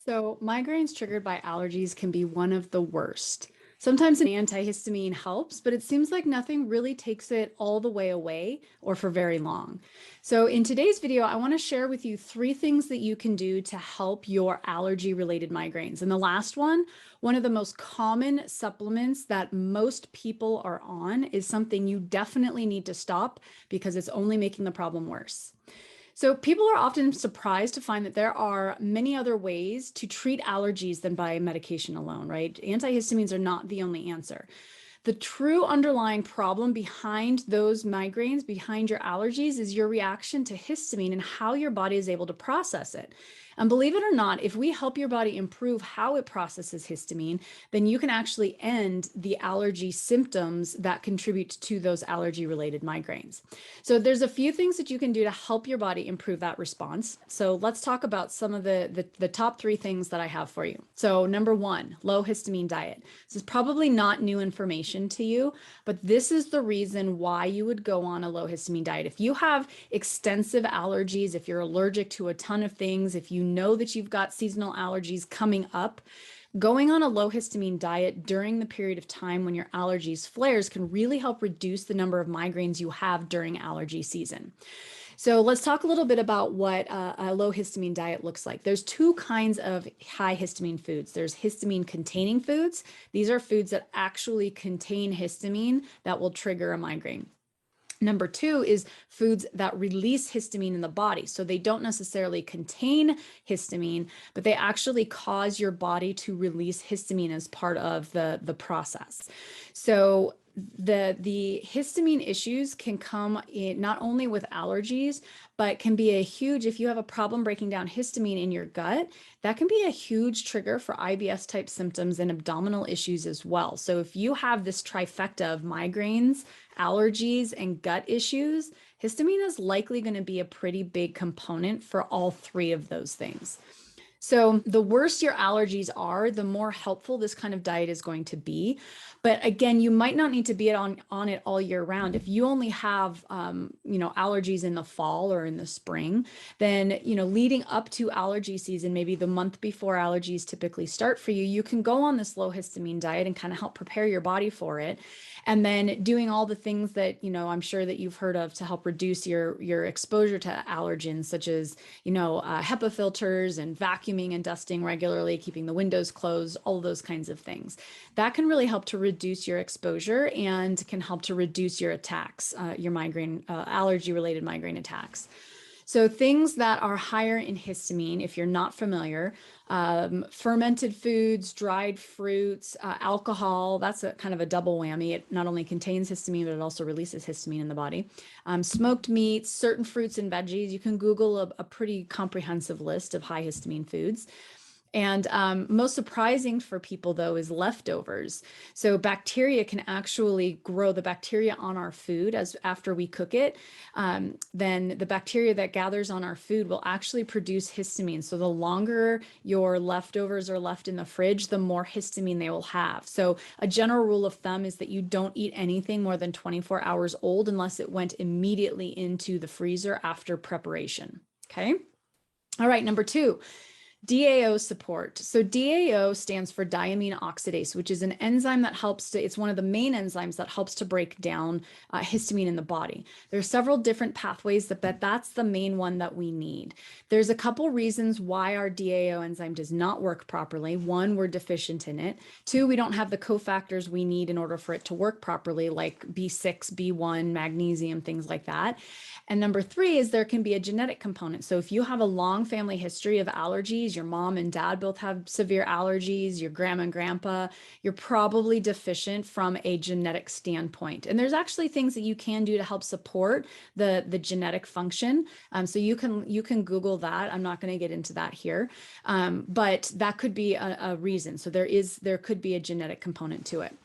So, migraines triggered by allergies can be one of the worst. Sometimes an antihistamine helps, but it seems like nothing really takes it all the way away or for very long. So, in today's video, I want to share with you 3 things that you can do to help your allergy related migraines. And the last one of the most common supplements that most people are on is something you definitely need to stop because it's only making the problem worse. So people are often surprised to find that there are many other ways to treat allergies than by medication alone, right? Antihistamines are not the only answer. The true underlying problem behind those migraines, behind your allergies, is your reaction to histamine and how your body is able to process it. And believe it or not, if we help your body improve how it processes histamine, then you can actually end the allergy symptoms that contribute to those allergy-related migraines. So there's a few things that you can do to help your body improve that response. So let's talk about some of the top 3 things that I have for you. So number 1, low histamine diet. This is probably not new information to you, but this is the reason why you would go on a low histamine diet. If you have extensive allergies, if you're allergic to a ton of things, if you know that you've got seasonal allergies coming up, going on a low histamine diet during the period of time when your allergies flares can really help reduce the number of migraines you have during allergy season. So let's talk a little bit about what a low histamine diet looks like. There's 2 kinds of high histamine foods. There's histamine containing foods. These are foods that actually contain histamine that will trigger a migraine. Number 2 is foods that release histamine in the body. So they don't necessarily contain histamine, but they actually cause your body to release histamine as part of the process. So the histamine issues can come in not only with allergies, but can be a huge, if you have a problem breaking down histamine in your gut, that can be a huge trigger for IBS type symptoms and abdominal issues as well. So if you have this trifecta of migraines, allergies, and gut issues, histamine is likely going to be a pretty big component for all 3 of those things. So the worse your allergies are, the more helpful this kind of diet is going to be. But again, you might not need to be on it all year round. If you only have, allergies in the fall or in the spring, then, leading up to allergy season, maybe the month before allergies typically start for you, you can go on this low histamine diet and kind of help prepare your body for it. And then doing all the things that, I'm sure that you've heard of to help reduce your exposure to allergens, such as, HEPA filters and vacuuming and dusting regularly, keeping the windows closed, all those kinds of things. That can really help to reduce your exposure and can help to reduce your attacks, your migraine, allergy-related migraine attacks. So things that are higher in histamine, if you're not familiar, fermented foods, dried fruits, alcohol, that's a kind of a double whammy. It not only contains histamine, but it also releases histamine in the body. Smoked meats, certain fruits and veggies. You can Google a pretty comprehensive list of high histamine foods. And most surprising for people, though, is leftovers. So bacteria can actually grow. The bacteria on our food after we cook it, then the bacteria that gathers on our food will actually produce histamine. So the longer your leftovers are left in the fridge, the more histamine they will have. So a general rule of thumb is that you don't eat anything more than 24 hours old unless it went immediately into the freezer after preparation. Okay. All right. Number 2. DAO support. So DAO stands for diamine oxidase, which is an enzyme that helps to, it's one of the main enzymes that helps to break down histamine in the body. There are several different pathways, but that's the main one that we need. There's a couple reasons why our DAO enzyme does not work properly. 1, we're deficient in it. 2, we don't have the cofactors we need in order for it to work properly, like B6, B1, magnesium, things like that. And number 3 is there can be a genetic component. So if you have a long family history of allergies, your mom and dad both have severe allergies, your grandma and grandpa, you're probably deficient from a genetic standpoint. And there's actually things that you can do to help support the genetic function. So you can Google that. I'm not going to get into that here, but that could be a reason. So there could be a genetic component to it.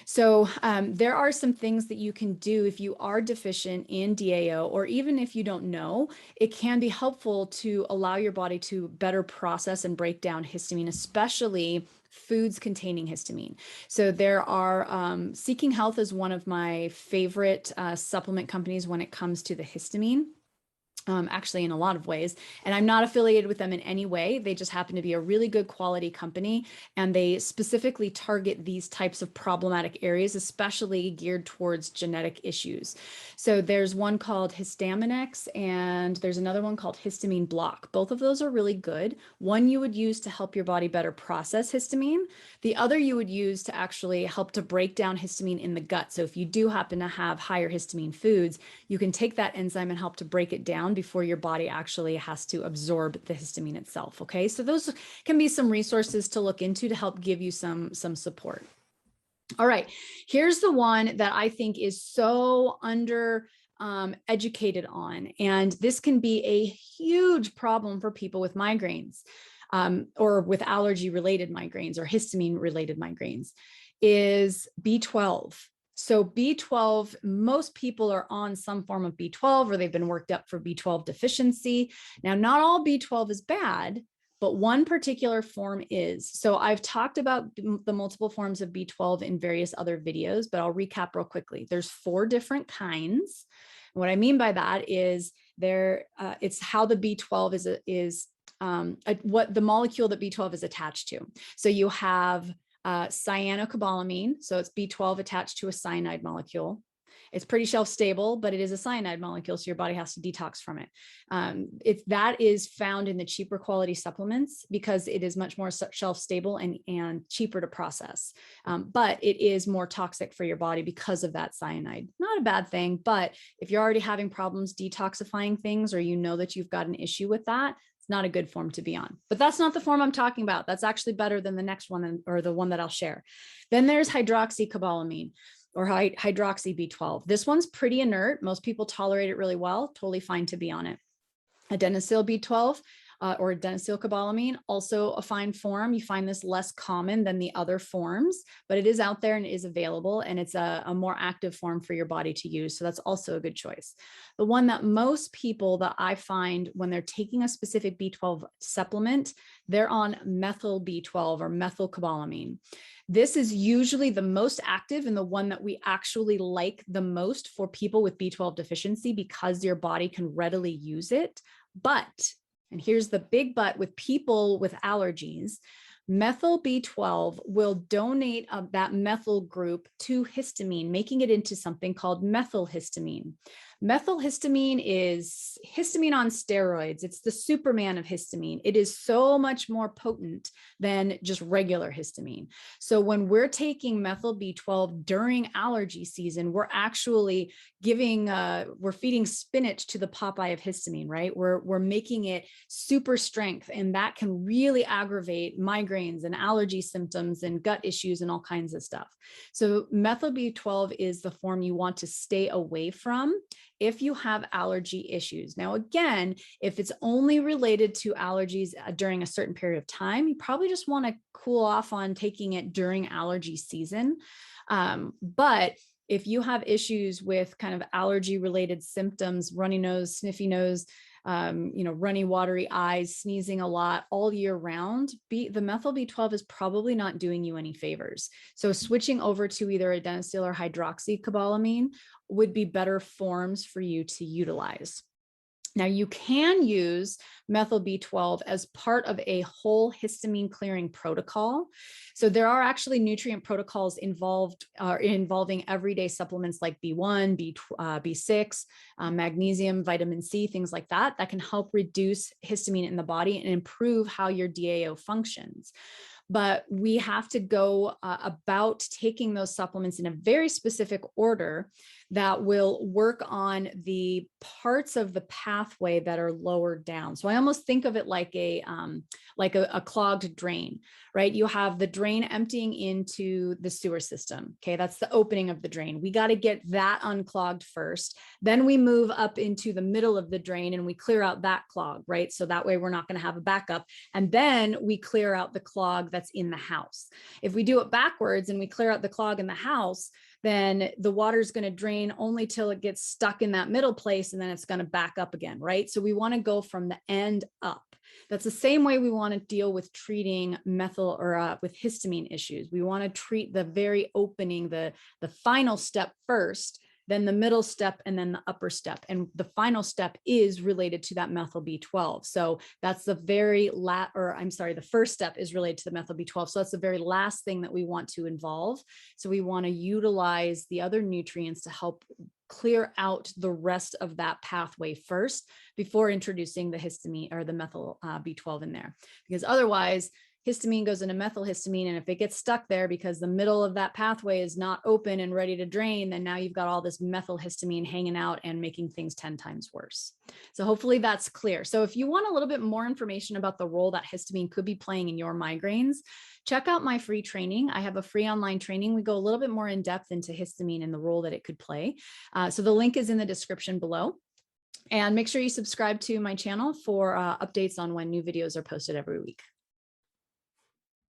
So there are some things that you can do if you are deficient in DAO, or even if you don't know, it can be helpful to allow your body to better process and break down histamine, especially foods containing histamine. So there are, Seeking Health is one of my favorite supplement companies when it comes to the histamine. actually in a lot of ways. And I'm not affiliated with them in any way. They just happen to be a really good quality company. And they specifically target these types of problematic areas, especially geared towards genetic issues. So there's one called Histaminex and there's another one called Histamine Block. Both of those are really good. One you would use to help your body better process histamine. The other you would use to actually help to break down histamine in the gut. So if you do happen to have higher histamine foods, you can take that enzyme and help to break it down before your body actually has to absorb the histamine itself. Okay, so those can be some resources to look into to help give you some support. All right, here's the one that I think is so under educated on, and this can be a huge problem for people with migraines or with allergy related migraines or histamine related migraines, is B12. So B12, most people are on some form of B12 or they've been worked up for B12 deficiency. Now, not all B12 is bad, but one particular form is. So I've talked about the multiple forms of B12 in various other videos, but I'll recap real quickly. There's 4 different kinds. What I mean by that is it's how the B12 is what the molecule that B12 is attached to. So you have cyanocobalamin. So it's B12 attached to a cyanide molecule. It's pretty shelf stable, but it is a cyanide molecule, so your body has to detox from it. That is found in the cheaper quality supplements because it is much more shelf stable and cheaper to process. But it is more toxic for your body because of that cyanide. Not a bad thing, but if you're already having problems detoxifying things or you know that you've got an issue with that, it's not a good form to be on. But that's not the form I'm talking about. That's actually better than the next one or the one that I'll share. Then there's hydroxycobalamin or hydroxy B12. This one's pretty inert. Most people tolerate it really well. Totally fine to be on it. Adenylyl B12 or adenylcobalamin, also a fine form. You find this less common than the other forms, but it is out there and it is available, and it's a more active form for your body to use. So that's also a good choice. The one that most people that I find when they're taking a specific B12 supplement, they're on methyl B12 or methylcobalamin. This is usually the most active and the one that we actually like the most for people with B12 deficiency because your body can readily use it. But, and here's the big but with people with allergies, methyl B12 will donate that methyl group to histamine, making it into something called methylhistamine. Methylhistamine is histamine on steroids. It's the Superman of histamine. It is so much more potent than just regular histamine. So when we're taking methyl B12 during allergy season, we're actually we're feeding spinach to the Popeye of histamine, right? We're making it super strength, and that can really aggravate migraines and allergy symptoms and gut issues and all kinds of stuff. So methyl B12 is the form you want to stay away from if you have allergy issues. Now, again, if it's only related to allergies during a certain period of time, you probably just want to cool off on taking it during allergy season. But if you have issues with kind of allergy related symptoms, runny nose, sniffy nose, runny, watery eyes, sneezing a lot all year round, the methyl B12 is probably not doing you any favors. So switching over to either adenylyl or hydroxycobalamin would be better forms for you to utilize. Now, you can use methyl B12 as part of a whole histamine clearing protocol. So there are actually nutrient protocols involving everyday supplements like B1, B6, magnesium, vitamin C, things like that can help reduce histamine in the body and improve how your DAO functions. But we have to go about taking those supplements in a very specific order that will work on the parts of the pathway that are lower down. So I almost think of it like a clogged drain, right? You have the drain emptying into the sewer system. Okay, that's the opening of the drain. We got to get that unclogged first. Then we move up into the middle of the drain and we clear out that clog, right? So that way we're not going to have a backup. And then we clear out the clog that's in the house. If we do it backwards and we clear out the clog in the house, then the water is going to drain only till it gets stuck in that middle place, and then it's going to back up again, right? So we want to go from the end up. That's the same way we want to deal with treating methyl or with histamine issues. We want to treat the very opening, the final step first, then the middle step, and then the upper step. And the final step is related to that methyl B12. So that's the the first step is related to the methyl B12. So that's the very last thing that we want to involve. So we want to utilize the other nutrients to help clear out the rest of that pathway first before introducing the histamine or the methyl B12 in there. Because otherwise, histamine goes into methylhistamine, and if it gets stuck there because the middle of that pathway is not open and ready to drain, then now you've got all this methylhistamine hanging out and making things 10 times worse. So hopefully that's clear. So if you want a little bit more information about the role that histamine could be playing in your migraines, check out my free training. I have a free online training. We go a little bit more in depth into histamine and the role that it could play. So the link is in the description below. And make sure you subscribe to my channel for updates on when new videos are posted every week.